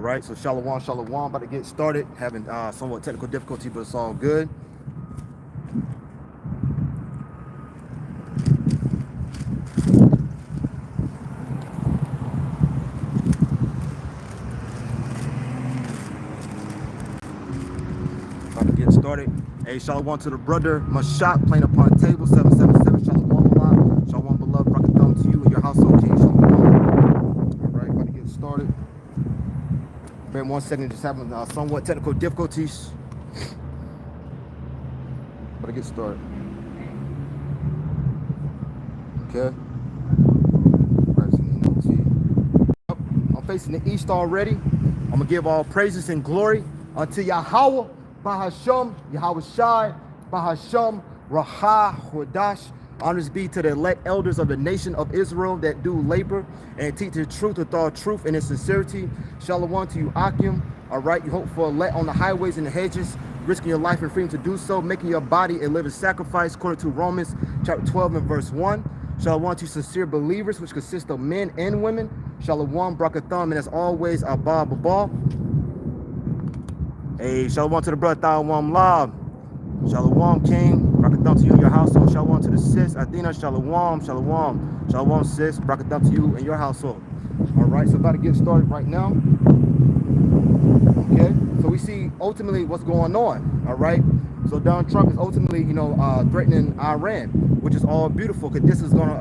right, so shalom, shalom. About to get started. Having somewhat technical difficulty, but it's all good. About to get started. Hey, shalom to the brother Mashak playing upon table 777. Shalom, Allah. Shalom, beloved. Rock a thumb to you and your household, King. Shalom. All right, about to get started. Bear 1 second, just having somewhat technical difficulties. About to get started. Okay. I'm facing the east already. I'm gonna give all praises and glory unto Yahweh, Bahasham, Yahweh Shai, Bahasham, Raha, Hodash. Honors be to the elect elders of the nation of Israel that do labor and teach the truth with all truth and in sincerity. Shalom to you, Akim. All right, you hope for elect on the highways and the hedges, risking your life and freedom to do so, making your body a living sacrifice, according to Romans chapter 12 and verse 1. Shalom to sincere believers, which consist of men and women. Shalom, Brakatham, and as always, Abba Babal. Hey, shalom to the brother Thawam Lab. Shalom, King. Brakatham to you and your household. Shalom to the sis, Athena. Shalom, shalom. Shalom, sis. Brakatham to you and your household. All right, so about to get started right now. Okay, so we see ultimately what's going on. All right, so Donald Trump is ultimately, threatening Iran, which is all beautiful, because this is gonna,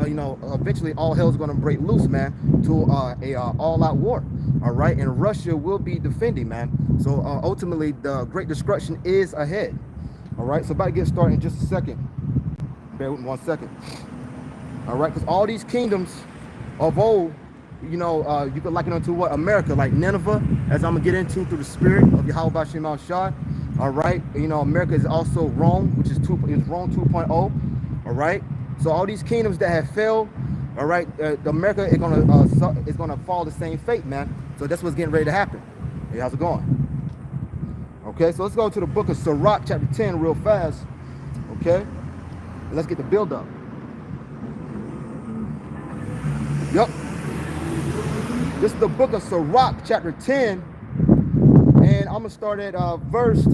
eventually all hell's gonna break loose, man, to a all-out war. All right, and Russia will be defending, man. So ultimately, the great destruction is ahead. All right, so about to get started in just a second. Bear with me 1 second. All right, because all these kingdoms of old, you could liken them to what? America, like Nineveh, as I'm gonna get into through the spirit of Yahweh Bashim Al Shah. All right, America is also Rome, which is Rome 2.0. All right, so all these kingdoms that have failed, all right, America is gonna fall the same fate, man. So that's what's getting ready to happen. Hey, how's it going? Okay, so let's go to the book of Sirach, chapter 10, real fast. Okay, and let's get the build up. Yep. This is the book of Sirach, chapter 10, and I'm gonna start at verse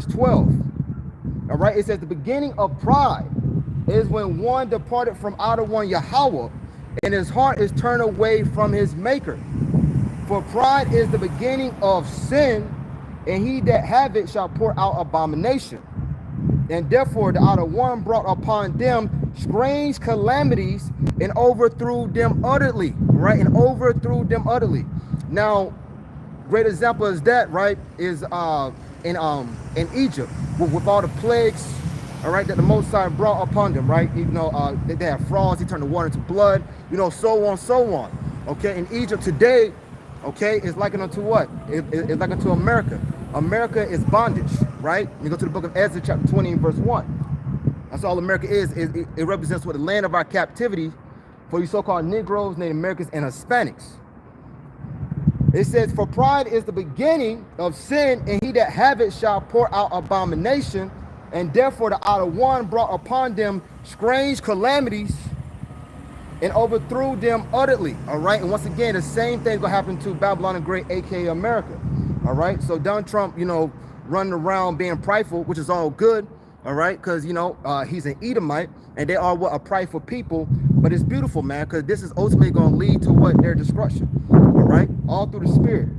12. All right, it says the beginning of pride is when one departed from out of one Yahweh, and his heart is turned away from his maker. For pride is the beginning of sin, and he that have it shall pour out abomination. And therefore the outer one brought upon them strange calamities and overthrew them utterly, right? And overthrew them utterly. Now, great example is that, right, is in Egypt with all the plagues, all right, that the Most High brought upon them, right? They have frogs, he turned the water into blood, so on, so on. Okay, in Egypt today, okay, it's likened unto what? It's likened to America. America is bondage, right? You go to the book of Ezra, chapter 20, and verse 1. That's all America is. It represents what the land of our captivity for you so-called Negroes, Native Americans, and Hispanics. It says, for pride is the beginning of sin, and he that have it shall pour out abomination, and therefore the outer one brought upon them strange calamities and overthrew them utterly. All right, and once again, the same thing gonna happen to Babylon the Great, aka America. All right, so Donald Trump, running around being prideful, which is all good. All right, because he's an Edomite, and they are a prideful people. But it's beautiful, man, because this is ultimately going to lead to what? Their destruction. All right, all through the spirit.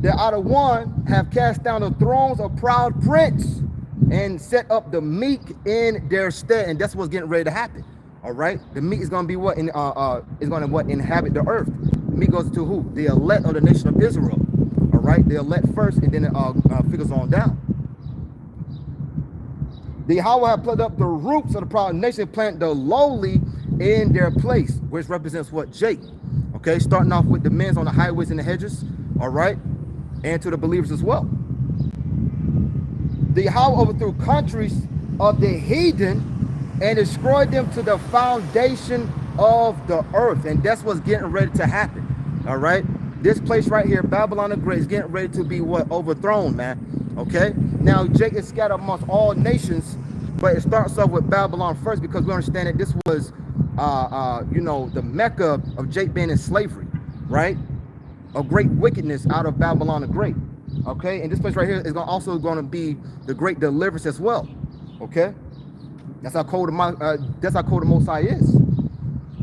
The outer one have cast down the thrones of proud prince and set up the meek in their stead, and that's what's getting ready to happen. All right, the meek is going to be what inhabit the earth. The meek goes to who? The elect of the nation of Israel. All right, the elect first, and then it figures on down. The Yahweh have plucked up the roots of the proud nation, plant the lowly in their place, which represents what? Jake. Okay, starting off with the men on the highways and the hedges, all right, and to the believers as well. The Yahweh overthrew countries of the heathen and destroyed them to the foundation of the earth, and that's what's getting ready to happen. All right, this place right here, Babylon the Great, is getting ready to be what? Overthrown, man. Okay, now Jake is scattered amongst all nations, but it starts off with Babylon first, because we understand that this was the Mecca of Jake being in slavery, right? a great wickedness out of Babylon the Great. Okay, and this place right here is also going to be the great deliverance as well. Okay, that's how cold the Most High is.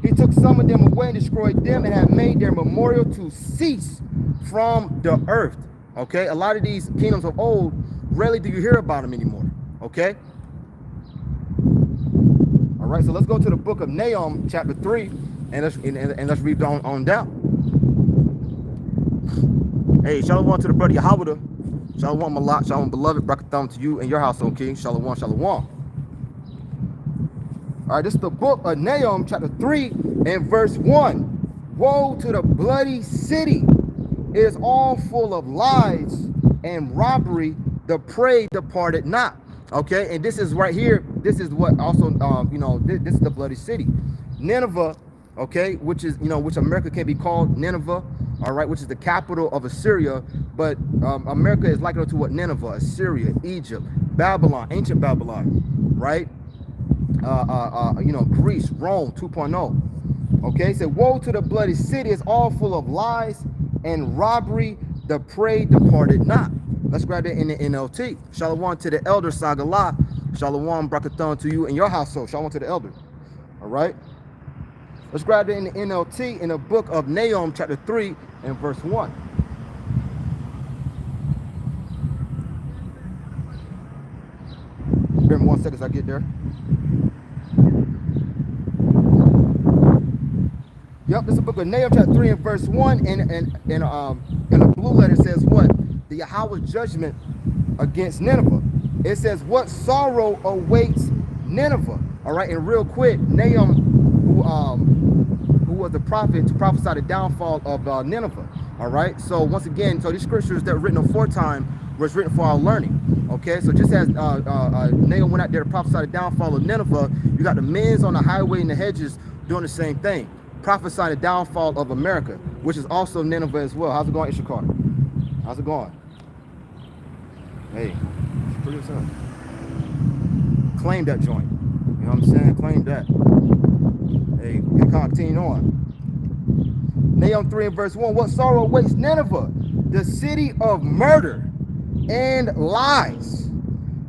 He took some of them away and destroyed them, and had made their memorial to cease from the earth. Okay, a lot of these kingdoms of old, rarely do you hear about them anymore. Okay. All right, so let's go to the book of Nahum, chapter 3, and let's read on down. Hey, shalom to the brother Yahweh. Shalom Malak, shalom beloved, brakatham to you and your household, king. Shalom, shalom. All right, this is the book of Nahum, chapter 3, and verse 1. Woe to the bloody city! It is all full of lies and robbery. The prey departed not. Okay, and this is right here. This is what also, this is the bloody city, Nineveh. Okay, which is, which America can be called Nineveh. All right, which is the capital of Assyria, but America is likened to what? Nineveh, Assyria, Egypt, Babylon, ancient Babylon, right? Greece, Rome 2.0. Okay, so woe to the bloody city, it's all full of lies and robbery, the prey departed not. Let's grab it in the NLT. Shalom to the elder, Sagalah. Shalom, brakathon to you and your household. Shalom to the elder. All right. Let's grab it in the NLT in the book of Nahum, chapter 3, and verse 1. Give me 1 second as I get there. Yep, this is the book of Nahum, chapter 3, and verse 1. And the blue letter says what? The Yahweh's judgment against Nineveh. It says, what sorrow awaits Nineveh? All right, and real quick, Nahum, who was the prophet to prophesy the downfall of Nineveh. All right, so once again, so these scriptures that were written aforetime was written for our learning. Okay, so just as Nahum went out there to prophesy the downfall of Nineveh, you got the men on the highway and the hedges doing the same thing, prophesying the downfall of America, which is also Nineveh as well. How's it going, Ishakar? How's it going? Hey, it's pretty simple. Claim that joint. You know what I'm saying? Claim that. Hey, we can continue on. Nahum 3 and verse 1. What sorrow awaits Nineveh, the city of murder and lies.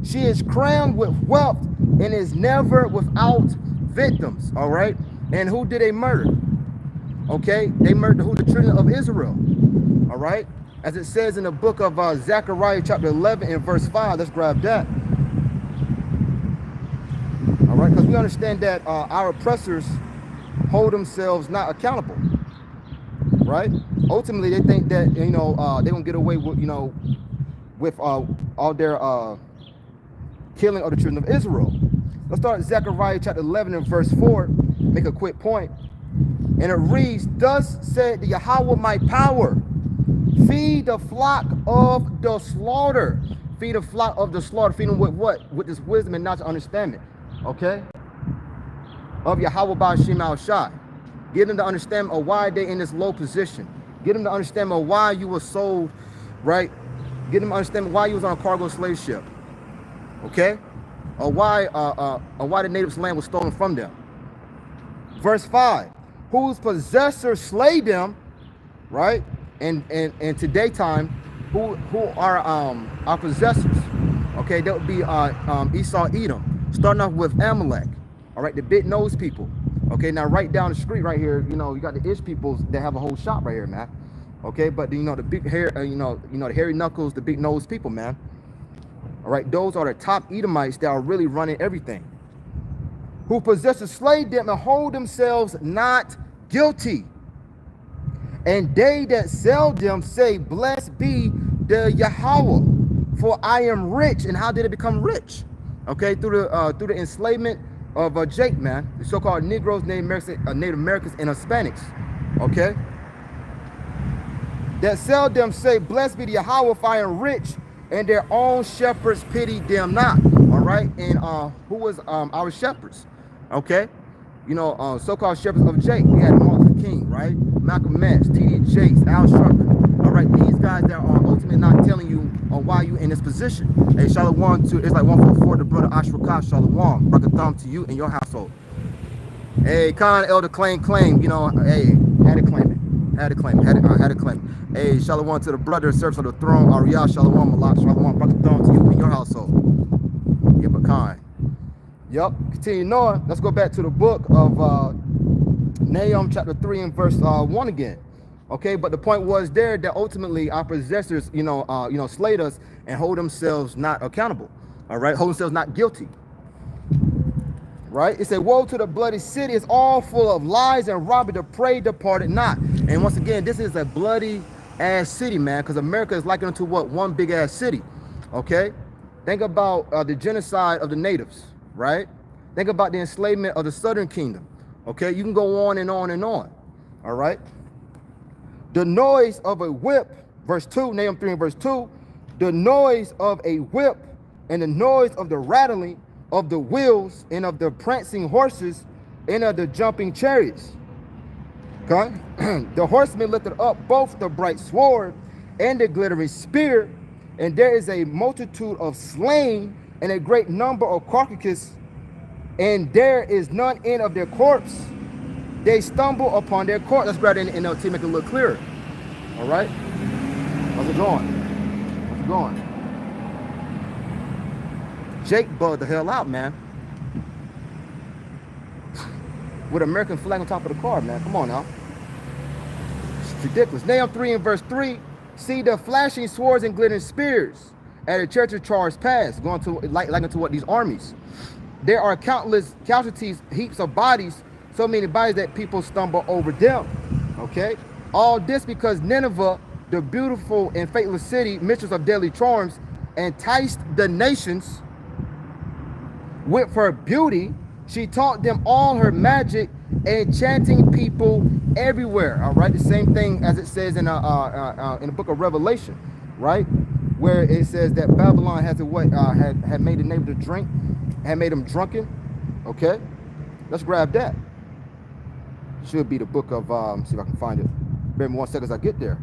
She is crowned with wealth and is never without victims. All right. And who did they murder? Okay, they murdered who? The children of Israel. All right. As it says in the book of Zechariah chapter 11 and verse 5. Let's grab that. All right, because we understand that our oppressors hold themselves not accountable. Right? Ultimately, they think that they're gonna get away with with all their killing of the children of Israel. Let's start Zechariah chapter 11 and verse 4. Make a quick point, and it reads, "Thus said the Yahweh, my power, feed the flock of the slaughter." Feed the flock of the slaughter. Feed them with what? With this wisdom and knowledge and understanding. Okay? Of Yahweh Ba'ashim al-Shai. Get them to understand why they're in this low position. Get them to understand why you were sold, right? Get them to understand why you was on a cargo slave ship. Okay? Or why the natives' land was stolen from them. Verse 5. Whose possessors slay them, right? And today time, who are our possessors? Okay, that would be Esau, Edom. Starting off with Amalek. All right, the big nose people. Okay, now right down the street right here, you got the Ish people that have a whole shop right here, man. Okay, but the big hair, the hairy knuckles, the big nose people, man. All right, those are the top Edomites that are really running everything. Who possesses slay them and hold themselves not guilty. And they that sell them say, blessed be the Yahweh, for I am rich. And how did it become rich? Okay, through the enslavement of Jake, man, the so-called Negroes, Native Americans, and Hispanics. Okay, that sell them say, blessed be the Yahweh, for I am rich, and their own shepherds pity them not. All right, and who was our shepherds? Okay, so-called shepherds of Jake. We had Martin Luther King, right? Malcolm X, T.D. Jakes, Al Sharpton. All right, these guys that are ultimately not telling you why you in this position. Hey, shalom to, it's like 144, the brother Ashrakah, shalom, brakatham to you and your household. Hey, Khan, elder, claim, hey, had to claim it. Had to claim it. Had to claim it. Hey, shalom to the brother, servants of the throne. Ariel, shalom, Malak, shalom, brought the throne to you in your household. Yeah, but kind. Yep. Continuing on. Let's go back to the book of Nahum chapter 3 and verse 1 again. Okay, but the point was there that ultimately our possessors, slayed us and hold themselves not accountable. All right, hold themselves not guilty. Right? It said, woe to the bloody city, it's all full of lies and robbery, the prey departed not. And once again, this is a bloody ass city, man, because America is likened to what? One big ass city. Okay? Think about the genocide of the natives, right? Think about the enslavement of the southern kingdom. Okay, you can go on and on and on. All right. The noise of a whip, verse 2, Nahum 3 and verse 2, the noise of a whip and the noise of the rattling of the wheels and of the prancing horses and of the jumping chariots. Okay. The horsemen lifted up both the bright sword and the glittering spear, and there is a multitude of slain and a great number of carcasses, and there is none end of their corpse. They stumble upon their corpse. Let's grab it in NLT, make it a little clearer. All right? How's it going? How's it going? Jake bugged the hell out, man. With American flag on top of the car, man. Come on now. It's ridiculous. Nahum 3 and verse 3, see the flashing swords and glittering spears at a church of charge past, going to like into what these armies. There are countless casualties, heaps of bodies, so many bodies that people stumble over them. Okay? All this because Nineveh, the beautiful and faithless city, mistress of deadly charms, enticed the nations with her beauty. She taught them all her magic, enchanting people everywhere. All right, the same thing as it says in the book of Revelation, right, where it says that Babylon has had made the neighbor to drink, had made them drunken. Okay, let's grab that. Should be the book of see if I can find it. Bear me 1 second as I get there.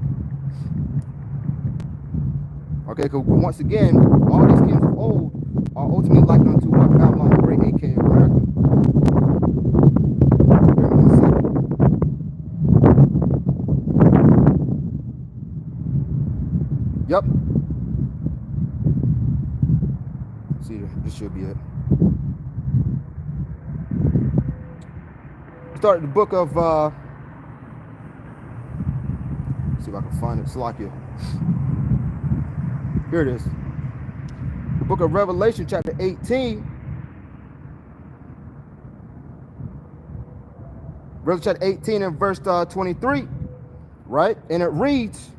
Okay, because once again, all these kings of old are ultimately likened unto what? Babylon the Great, aka America. Bear me 1 second. Yep. See, this should be it. Started the book of see if I can find it. Salakia. Here it is. The book of Revelation, chapter 18. Revelation chapter 18 and verse 23. Right? And it reads,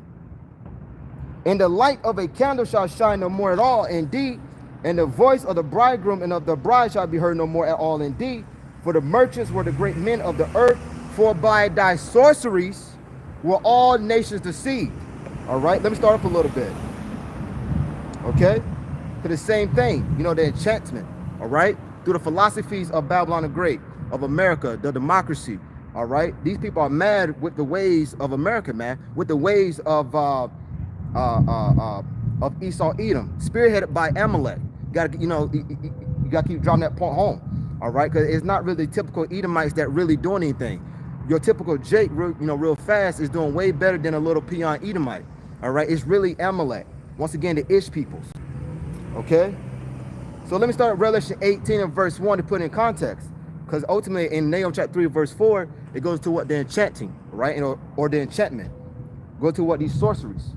and the light of a candle shall shine no more at all indeed, and the voice of the bridegroom and of the bride shall be heard no more at all indeed. For the merchants were the great men of the earth, for by thy sorceries were all nations deceived. All right, let me start up a little bit. Okay, to the same thing, the enchantment. All right, through the philosophies of Babylon the Great, of America, the democracy. All right, these people are mad with the ways of America, man, with the ways of Esau Edom, spearheaded by Amalek. You gotta keep driving that point home. All right, because it's not really typical Edomites that really doing anything. Your typical Jake, real fast, is doing way better than a little peon Edomite. All right, it's really Amalek. Once again, the Ish peoples. Okay, so let me start with Revelation 18 and verse 1 to put it in context, because ultimately in Nahum chapter 3 verse 4, it goes to what the enchanting, right, or the enchantment, go to what these sorceries.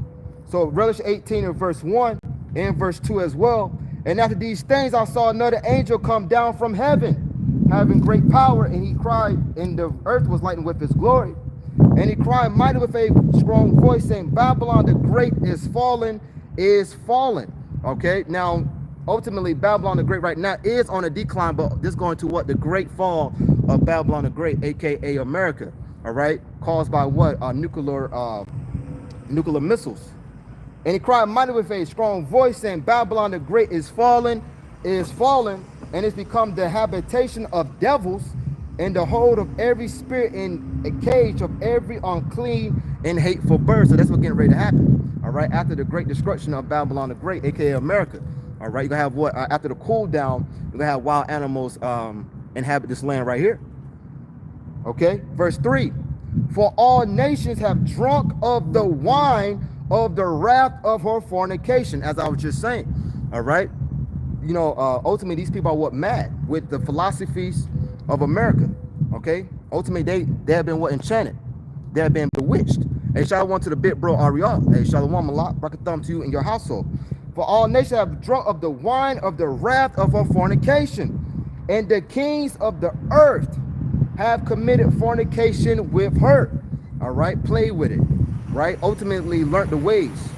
So Revelation 18 and verse 1 and verse 2 as well. And after these things, I saw another angel come down from heaven, having great power, and he cried, and the earth was lightened with his glory. And he cried mighty with a strong voice, saying, Babylon the Great is fallen, is fallen. Okay, now ultimately Babylon the Great right now is on a decline, but this is going to what? The great fall of Babylon the Great, aka America. All right, caused by what? Nuclear missiles. And he cried mighty with a strong voice, saying, Babylon the Great is fallen, and it's become the habitation of devils, and the hold of every spirit in a cage of every unclean and hateful bird. So that's what's getting ready to happen. All right, after the great destruction of Babylon the Great, aka America. All right, you're gonna have what? After the cool down, you're gonna have wild animals inhabit this land right here. Okay, verse 3. For all nations have drunk of the wine of the wrath of her fornication, as I was just saying. All right. You know, ultimately, these people are what mad with the philosophies of America. Okay. Ultimately, they have been what enchanted. They have been bewitched. Hey, shout out to the big bro Ariel. Hey, shout out Malak. Rock a thumb to you and your household. For all nations have drunk of the wine of the wrath of her fornication, and the kings of the earth have committed fornication with her. All right, play with it. Right, ultimately learned the ways.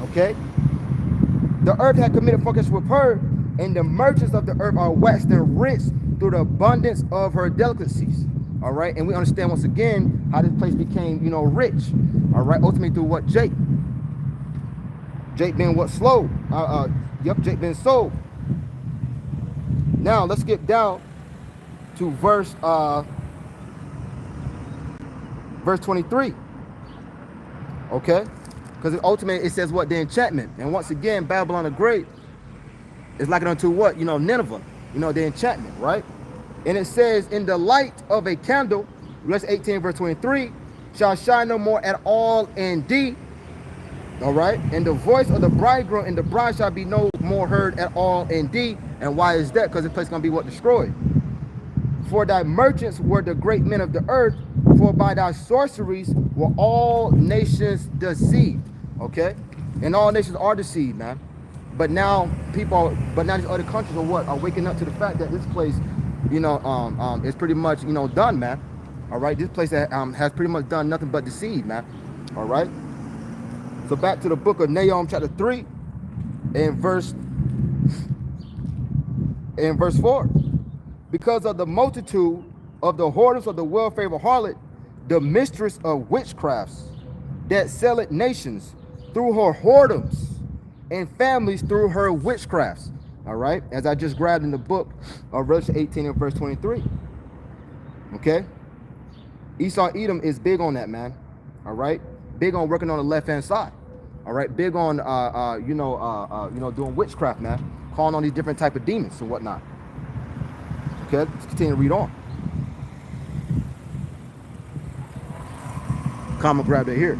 Okay, the earth had committed fornication with her, and the merchants of the earth are waxing rich through the abundance of her delicacies. All right, and we understand once again how this place became, you know, rich. All right, ultimately through what? Jake being what? Slow. Jake being sold. Now let's get down to verse 23. Okay, because ultimately it says what? The enchantment. And once again, Babylon the Great is likened unto what? You know, Nineveh. You know, the enchantment, right? And it says, in the light of a candle, verse 18, verse 23, shall shine no more at all in thee. All right. And the voice of the bridegroom and the bride shall be no more heard at all in thee. And why is that? Because the place is going to be what? Destroyed. For thy merchants were the great men of the earth, for by thy sorceries were all nations deceived. Okay. And all nations are deceived, man. But now these other countries are what? Are waking up to the fact that this place, you know, is pretty much, you know, done, man. All right. This place has pretty much done nothing but deceive, man. All right. So back to the book of Nahum, chapter 3, and verse 4. Because of the multitude of the whoredoms of the well-favored harlot, the mistress of witchcrafts, that selleth nations through her whoredoms, and families through her witchcrafts. All right, as I just grabbed in the book of Revelation 18 and verse 23. Okay, Esau Edom is big on that, man. All right, big on working on the left-hand side. All right, big on doing witchcraft, man, calling on these different type of demons and whatnot. Okay, let's continue to read on. Comma grab it here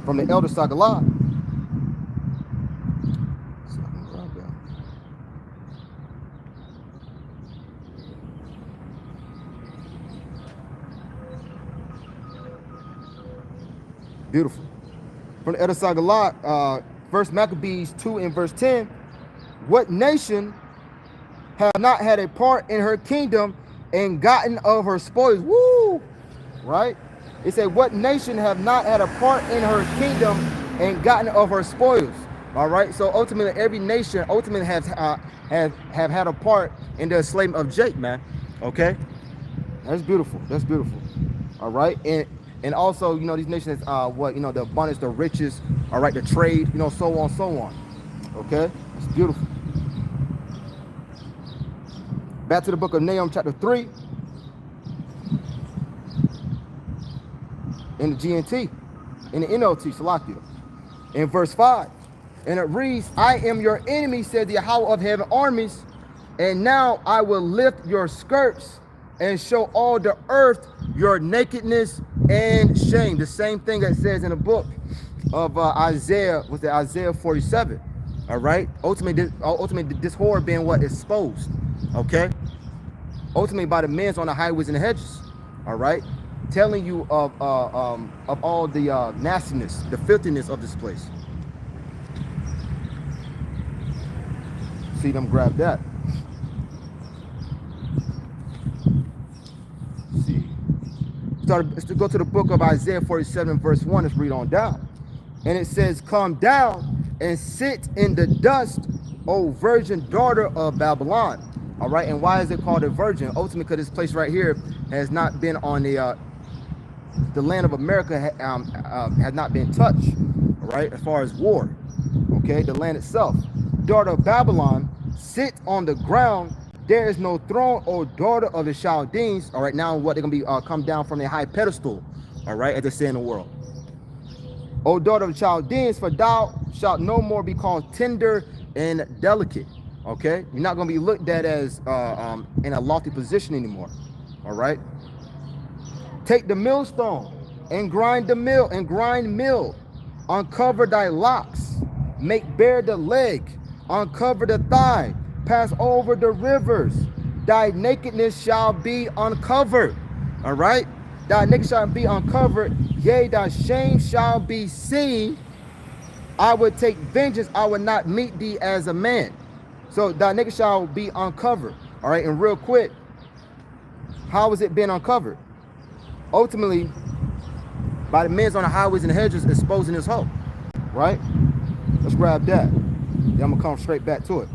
from the Elder Sagallah. Beautiful. From the Elder Sagallah, First Maccabees 2 and verse 10. What nation have not had a part in her kingdom and gotten of her spoils? Woo! Right? It said, what nation have not had a part in her kingdom and gotten of her spoils? All right. So ultimately, every nation ultimately have had a part in the enslavement of Jake, man. Okay. That's beautiful. That's beautiful. All right. And also, you know, these nations, the abundance, the riches, all right, the trade, you know, so on, so on. Okay, it's beautiful. Back to the book of Nahum, chapter 3, in the GNT, in the NLT, Salakia, in verse 5. And it reads, I am your enemy, said the Yahweh of heaven armies, and now I will lift your skirts and show all the earth your nakedness and shame. The same thing that says in the book of Isaiah 47. All right. Ultimately, this whore being what? Exposed. Okay. Ultimately, by the men on the highways and the hedges. All right. Telling you of all the nastiness, the filthiness of this place. See them grab that. Let's go to the book of Isaiah 47 verse 1. Let's read on down. And it says, come down and sit in the dust, O virgin daughter of Babylon. All right. And why is it called a virgin? Ultimately, because this place right here has not been on the land of America, has not been touched. All right. As far as war. Okay. The land itself. Daughter of Babylon, sit on the ground. There is no throne, O daughter of the Chaldeans. All right, now what they're going to be come down from their high pedestal. All right, as they say in the world. O daughter of the Chaldeans, for thou shalt no more be called tender and delicate. Okay, you're not going to be looked at as in a lofty position anymore. All right. Take the millstone and grind mill. Uncover thy locks. Make bare the leg. Uncover the thigh. Pass over the rivers. Thy nakedness shall be uncovered. All right? Thy nakedness shall be uncovered. Yea, thy shame shall be seen. I would take vengeance. I would not meet thee as a man. So thy nakedness shall be uncovered. All right? And real quick, how is it being uncovered? Ultimately, by the men on the highways and the hedges exposing his hoe. Right? Let's grab that. Then I'm going to come straight back to it.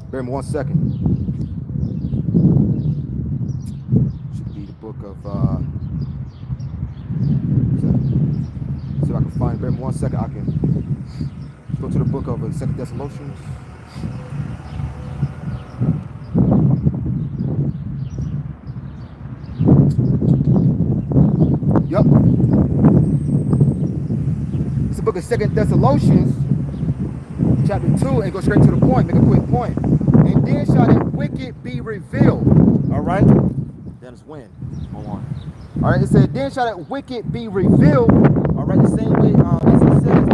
Bear me 1 second. Should be the book of, see if I can find it. Bear me 1 second. I can go to the book of 2 Thessalonians. Yep. It's the book of 2 Thessalonians, chapter 2, and go straight to the point, make a quick point. And then shall the wicked be revealed. All right? Then it's when. Hold on. All right, it said, then shall that wicked be revealed. All right, the same way as it says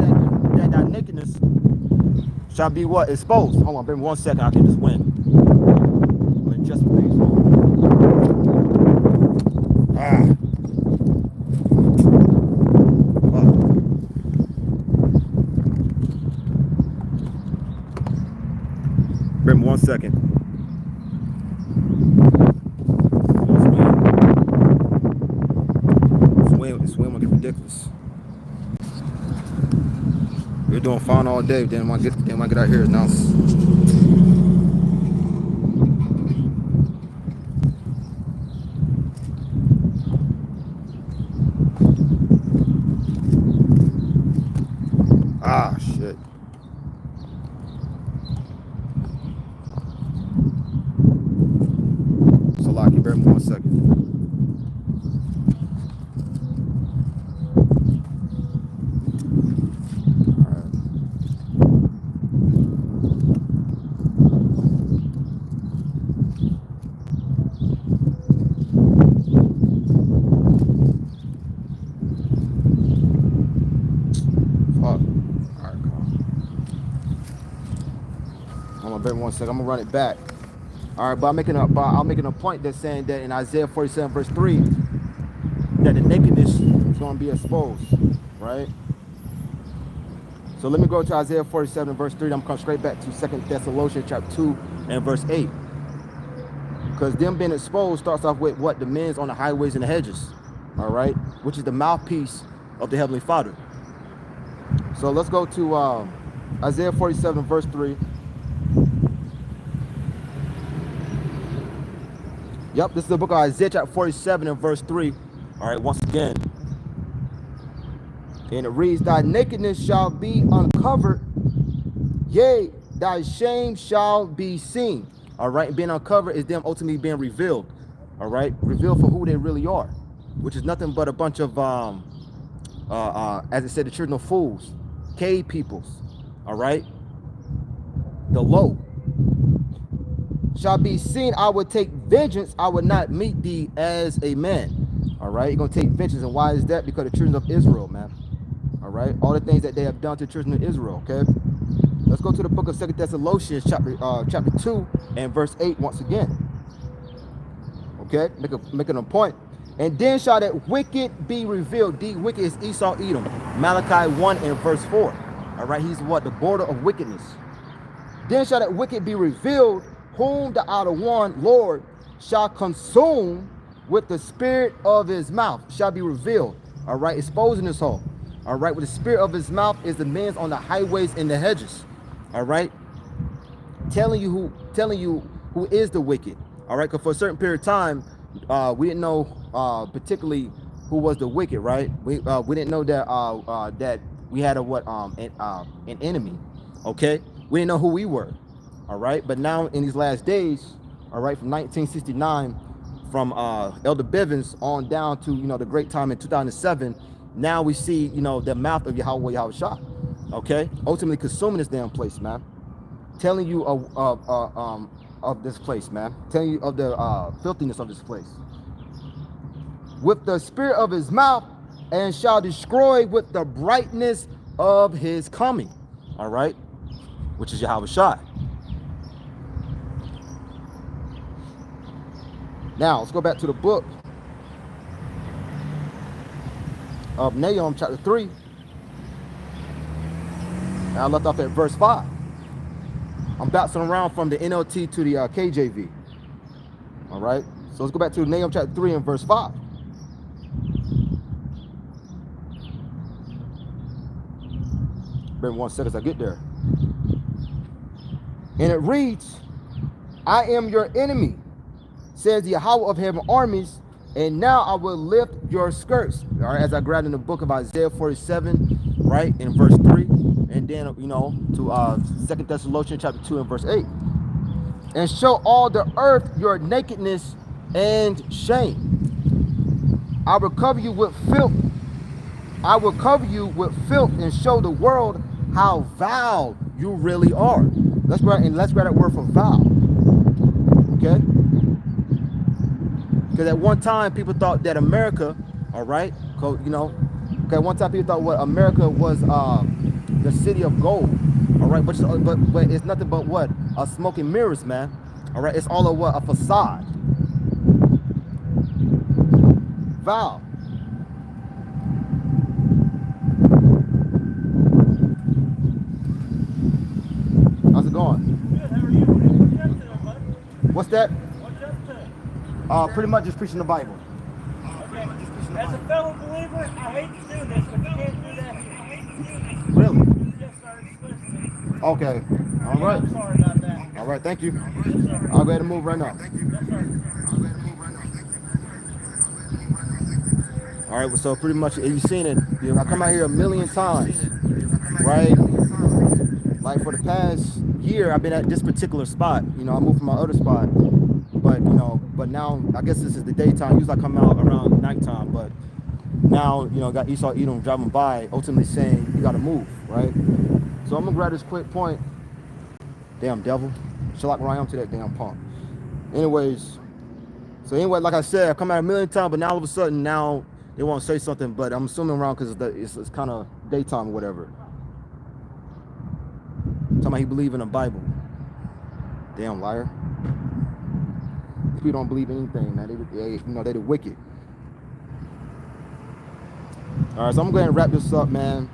that thy nakedness shall be what? Exposed. Hold on, give me 1 second, I can just win. I'm gonna adjust the things. Give me 1 second. This wind will get ridiculous. We're doing fine all day. Then when I get out here, now. Ah, shit. So, Locky, bear me 1 second. I'm gonna run it back. All right, but I'm making a point that's saying that in Isaiah 47 verse 3 that the nakedness is going to be exposed, right? So let me go to Isaiah 47 verse 3. I'm gonna come straight back to 2 Thessalonians chapter 2 and verse 8, because them being exposed starts off with what? The men's on the highways and the hedges, all right, which is the mouthpiece of the Heavenly Father. So let's go to Isaiah 47 verse 3. Yep, this is the book of Isaiah chapter 47 and verse 3. All right, once again. And it reads, thy nakedness shall be uncovered, yea, thy shame shall be seen. All right, being uncovered is them ultimately being revealed. All right, revealed for who they really are, which is nothing but a bunch of, as it said, the children of fools, cave peoples. All right, the low. Shall be seen, I would take vengeance, I would not meet thee as a man. All right, you're gonna take vengeance. And why is that? Because the children of Israel, man. All right, all the things that they have done to the children of Israel. Okay, let's go to the book of 2 Thessalonians chapter 2 and verse 8 once again. Okay, making a point. And then shall that wicked be revealed. The wicked is Esau, Edom. Malachi 1 and verse 4. All right, he's what? The border of wickedness. Then shall that wicked be revealed, whom the outer one, Lord, shall consume with the spirit of his mouth. Shall be revealed. All right, exposing his hole. All right, with the spirit of his mouth is the men on the highways and the hedges. All right, telling you who is the wicked. All right, because for a certain period of time, we didn't know particularly who was the wicked. Right, we didn't know that that we had an enemy. Okay, we didn't know who we were. All right, but now in these last days, all right, from 1969, from Elder Bivens on down to, the great time in 2007, now we see, the mouth of Yahweh Yahushua, okay, ultimately consuming this damn place, man. telling you of this place, man. Telling you of the filthiness of this place. With the spirit of his mouth, and shall destroy with the brightness of his coming. All right, which is Yahweh Shai. Now let's go back to the book of Nahum, chapter 3. And I left off at verse 5. I'm bouncing around from the NLT to the KJV. All right, so let's go back to Nahum chapter 3 and verse 5. Been 1 second as I get there. And it reads, I am your enemy, says the Yahweh of heaven armies, and now I will lift your skirts. All right, as I grabbed in the book of Isaiah 47, right, in verse 3, and then, you know, to 2 Thessalonians chapter 2 and verse 8. And show all the earth your nakedness and shame. I will cover you with filth. I will cover you with filth and show the world how vile you really are. Let's grab that word for vile. Okay? Because at one time people thought that America, all right, you know, okay, one time people thought what America was the city of gold, all right, but it's nothing but what? A smoke and mirrors, man. All right, it's all of what? A facade. Vile. How's it going? Good, how are you? What's up today, buddy? What's that? What's up today? Pretty much just preaching the Bible. Okay. As a fellow believer, I hate to do this, but you can't do that here. Really? Yes, sir, it's listening. Okay. All right. I'm sorry about that. All right, thank you. Yes, sir. I'll go ahead and move right now. Yes, sir. All right, well, so pretty much you've seen it. You know, I come out here a million times, right? Like for the past year, I've been at this particular spot. You know, I moved from my other spot, but you know, but now I guess this is the daytime. Usually I come out around nighttime, but now, you know, got Esau Edom driving by, ultimately saying you got to move, right? So I'm gonna grab this quick point. Damn devil, Shalak Rayam to that damn punk. Anyways, so anyway, like I said, I come out a million times, but now all of a sudden now they want to say something, but I'm assuming around because it's kind of daytime or whatever. Talking about he believe in the Bible. Damn liar. People don't believe anything, man. They the wicked. All right, so I'm going to wrap this up, man.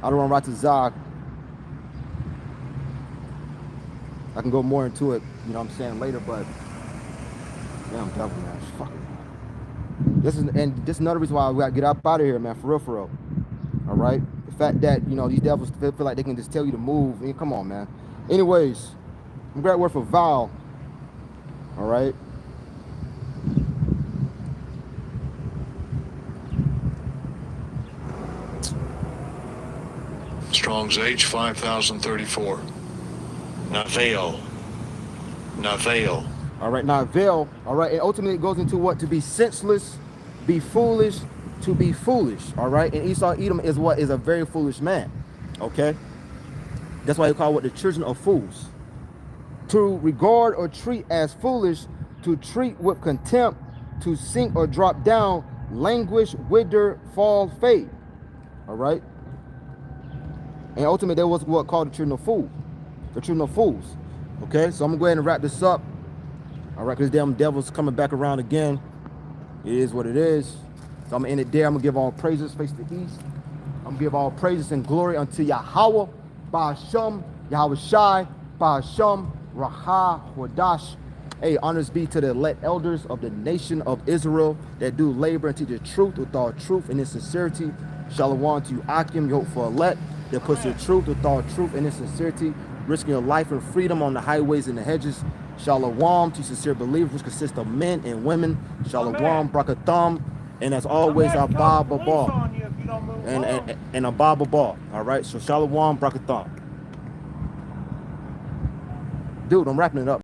I don't want to write to Zog. I can go more into it, you know what I'm saying, later, but damn devil, man. Fuck it. This is another reason why we got to get up out of here, man, for real. All right? The fact that, you know, these devils feel like they can just tell you to move. I mean, come on, man. Anyways, I'm a great word for vowel. All right? Strong's H 5034. Nathel. All right, now veil. All right, and ultimately it goes into what? To be senseless, be foolish, to be foolish. All right, and Esau Edom is what? Is a very foolish man. Okay, that's why he called what? The children of fools. To regard or treat as foolish, to treat with contempt, to sink or drop down, languish, wither, fall, fade. All right, and ultimately there was what called the children of fools. The children of fools. Okay, so I'm gonna go ahead and wrap this up. All right, because damn devil's coming back around again. It is what it is. So I'm gonna end it there. I'm gonna give all praises, face the east. I'm gonna give all praises and glory unto Yahweh, Ba'asham, Yahweh Shai, Ba'asham, Raha, Hodash. Hey, honors be to the elect elders of the nation of Israel that do labor and teach the truth with all truth and in sincerity. Shalom to you, Akim, you hope for elect that puts the truth with all truth and in sincerity, risking your life and freedom on the highways and the hedges. Shalom to sincere believers, which consist of men and women. Shalom, brakatham, and as always, Abba Baba. And Abba Baba. All right, so Shalom, brakatham. Dude, I'm wrapping it up.